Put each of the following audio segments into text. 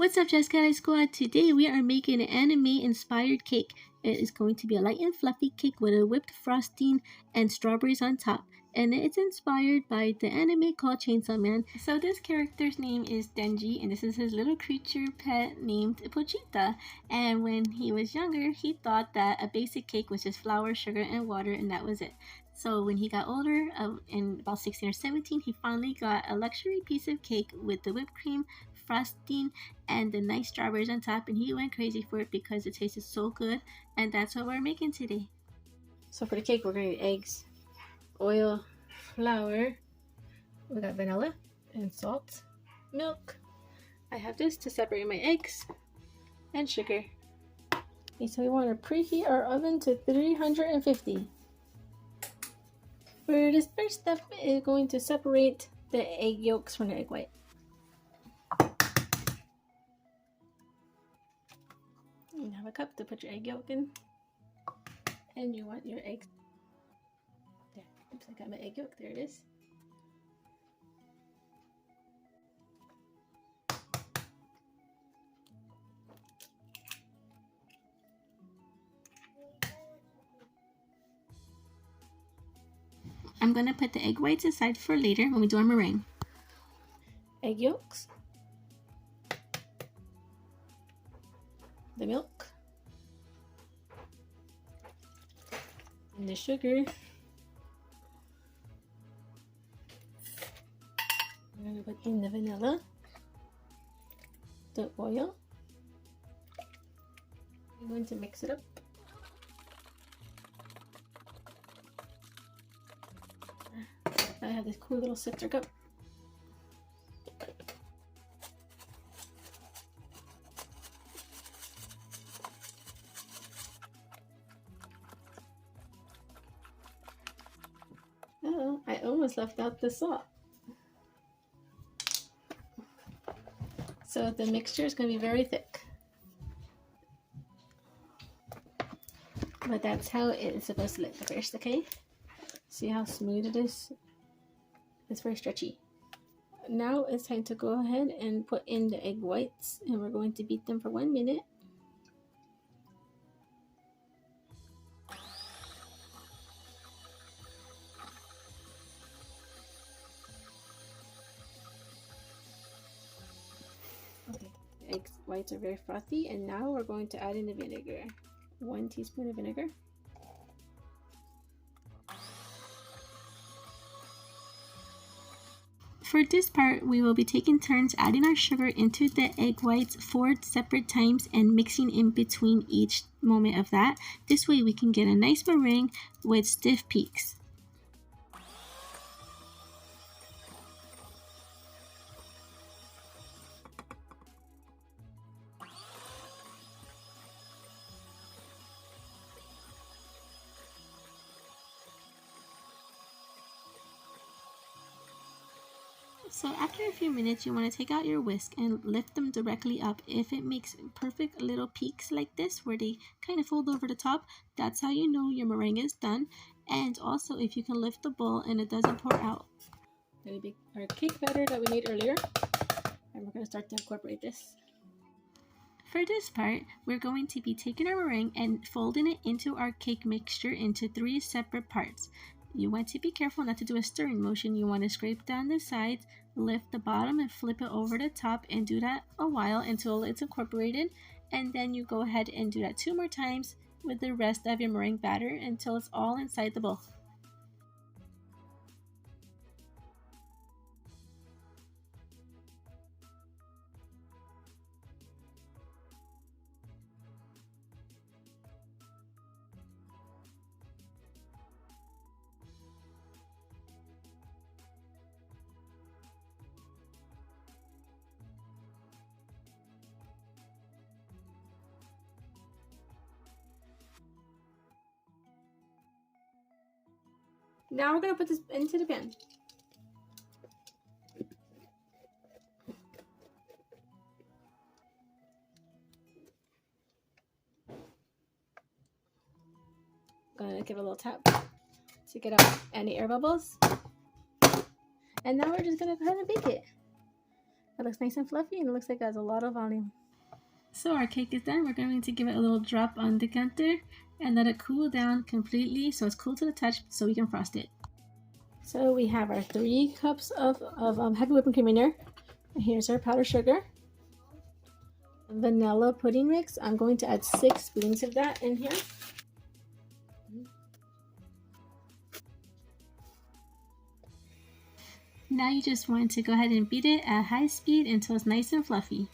What's up, Jessica Squad? Today we are making an anime-inspired cake. It is going to be a light and fluffy cake with a whipped frosting and strawberries on top. And it's inspired by the anime called Chainsaw Man. So this character's name is Denji, and this is his little creature pet named Pochita. And when he was younger, he thought that a basic cake was just flour, sugar, and water, and that was it. So when he got older, in about 16 or 17, he finally got a luxury piece of cake with the whipped cream, frosting, and the nice strawberries on top, and he went crazy for it because it tasted so good, and that's what we're making today. So for the cake, we're going to need eggs, oil, flour, we got vanilla and salt, milk. I have this to separate my eggs, and sugar. Okay, so we want to preheat our oven to 350. For this first step, is going to separate the egg yolks from the egg white. You have a cup to put your egg yolk in, and you want your eggs. There, oops, I got my egg yolk. There it is. I'm gonna put the egg whites aside for later when we do our meringue. Egg yolks, the milk, and the sugar. I'm going to put in the vanilla, the oil. I'm going to mix it up. I have this cool little sifter cup. Oh, I almost left out the salt. So the mixture is going to be very thick. But that's how it's supposed to look at first, okay? See how smooth it is? It's very stretchy. Now it's time to go ahead and put in the egg whites, and we're going to beat them for 1 minute. Okay, the egg whites are very frothy, and now we're going to add in the vinegar. 1 teaspoon of vinegar. For this part, we will be taking turns adding our sugar into the egg whites 4 separate times and mixing in between each moment of that. This way we can get a nice meringue with stiff peaks. So after a few minutes, you want to take out your whisk and lift them directly up. If it makes perfect little peaks like this where they kind of fold over the top, that's how you know your meringue is done. And also if you can lift the bowl and it doesn't pour out. It'll be our cake batter that we made earlier, and we're going to start to incorporate this. For this part, we're going to be taking our meringue and folding it into our cake mixture into 3 separate parts. You want to be careful not to do a stirring motion. You want to scrape down the sides, lift the bottom and flip it over the top, and do that a while until it's incorporated. And then you go ahead and do that 2 more times with the rest of your meringue batter until it's all inside the bowl. Now we're going to put this into the pan. Gonna give it a little tap to get out any air bubbles. And now we're just gonna go ahead and bake it. It looks nice and fluffy and it looks like it has a lot of volume. So our cake is done. We're going to give it a little drop on the counter and let it cool down completely so it's cool to the touch so we can frost it. So we have our 3 cups of heavy whipping cream in there. And here's our powdered sugar. Vanilla pudding mix. I'm going to add 6 spoons of that in here. Now you just want to go ahead and beat it at high speed until it's nice and fluffy.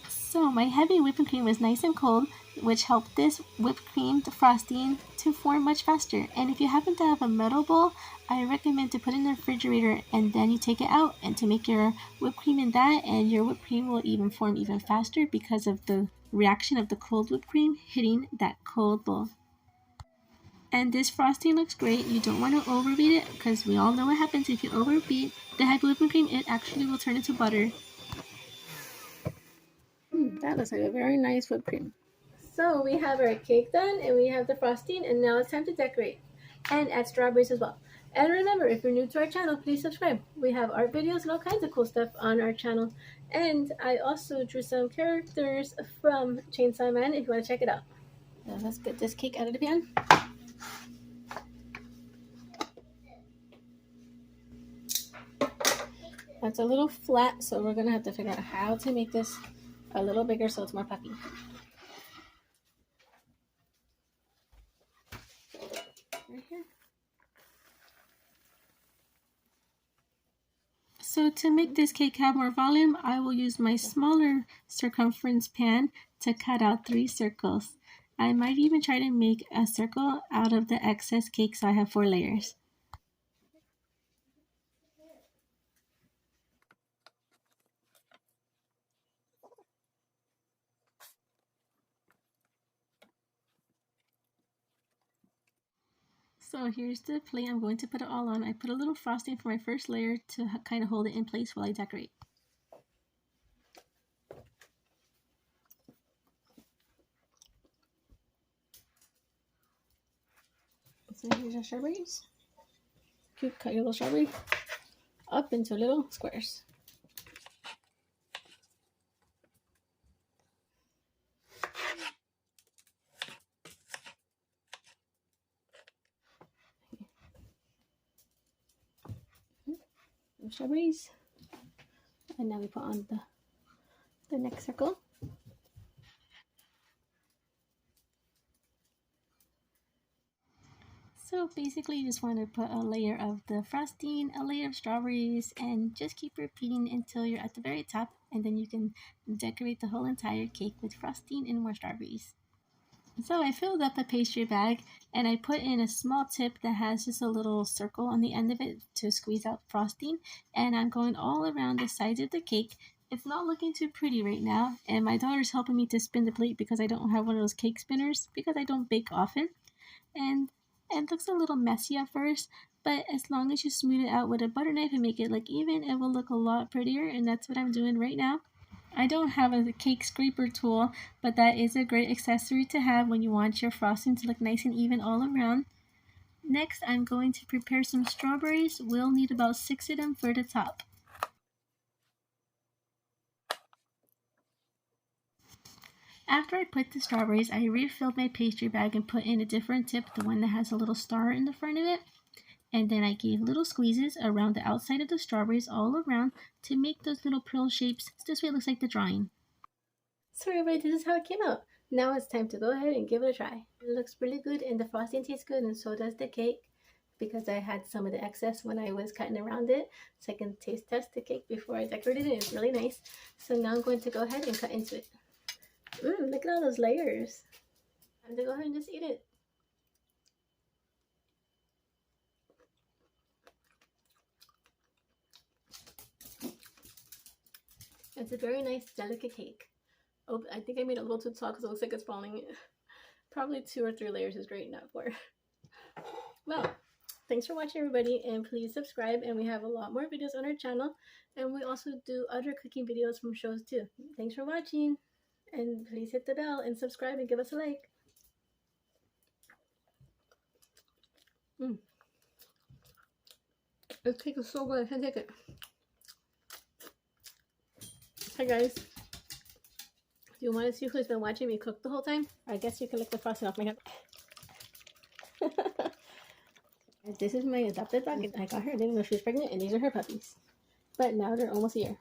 So my heavy whipping cream was nice and cold, which helped this whipped cream, the frosting, to form much faster. And if you happen to have a metal bowl, I recommend to put it in the refrigerator and then you take it out and to make your whipped cream in that, and your whipped cream will even form even faster because of the reaction of the cold whipped cream hitting that cold bowl. And this frosting looks great. You don't want to overbeat it because we all know what happens if you overbeat the heavy whipping cream. It actually will turn into butter. That looks like a very nice whipped cream. So we have our cake done and we have the frosting, and now it's time to decorate and add strawberries as well. And remember, if you're new to our channel, please subscribe. We have art videos and all kinds of cool stuff on our channel. And I also drew some characters from Chainsaw Man if you want to check it out. Now let's get this cake out of the pan. That's a little flat, so we're going to have to figure out how to make this a little bigger so it's more puffy. Right here. So to make this cake have more volume, I will use my smaller circumference pan to cut out 3 circles. I might even try to make a circle out of the excess cake so I have 4 layers. So here's the plate I'm going to put it all on. I put a little frosting for my first layer to kind of hold it in place while I decorate. So here's our strawberries. You cut your little strawberry up into little squares. Strawberries, and now we put on the next circle. So basically you just want to put a layer of the frosting, a layer of strawberries, and just keep repeating until you're at the very top, and then you can decorate the whole entire cake with frosting and more strawberries. So I filled up a pastry bag and I put in a small tip that has just a little circle on the end of it to squeeze out frosting, and I'm going all around the sides of the cake. It's not looking too pretty right now, and my daughter's helping me to spin the plate because I don't have one of those cake spinners because I don't bake often, and it looks a little messy at first, but as long as you smooth it out with a butter knife and make it look even, it will look a lot prettier, and that's what I'm doing right now. I don't have a cake scraper tool, but that is a great accessory to have when you want your frosting to look nice and even all around. Next, I'm going to prepare some strawberries. We'll need about 6 of them for the top. After I put the strawberries, I refilled my pastry bag and put in a different tip, the one that has a little star in the front of it. And then I gave little squeezes around the outside of the strawberries all around to make those little pearl shapes. This way it looks like the drawing. So everybody, this is how it came out. Now it's time to go ahead and give it a try. It looks really good and the frosting tastes good, and so does the cake, because I had some of the excess when I was cutting around it, so I can taste test the cake before I decorated it. It's really nice. So now I'm going to go ahead and cut into it. Look at all those layers. Time to go ahead and just eat it. It's a very nice, delicate cake. Oh, I think I made it a little too tall because it looks like it's falling. Probably 2 or 3 layers is great enough for. Well, thanks for watching, everybody, and please subscribe. And we have a lot more videos on our channel, and we also do other cooking videos from shows too. Thanks for watching, and please hit the bell and subscribe and give us a like. This cake is so good. I can't take it. Hi guys. Do you want to see who's been watching me cook the whole time? I guess you can lick the frosting off my hand. This is my adopted dog. I got her, I didn't know she was pregnant, and these are her puppies. But now they're almost a year.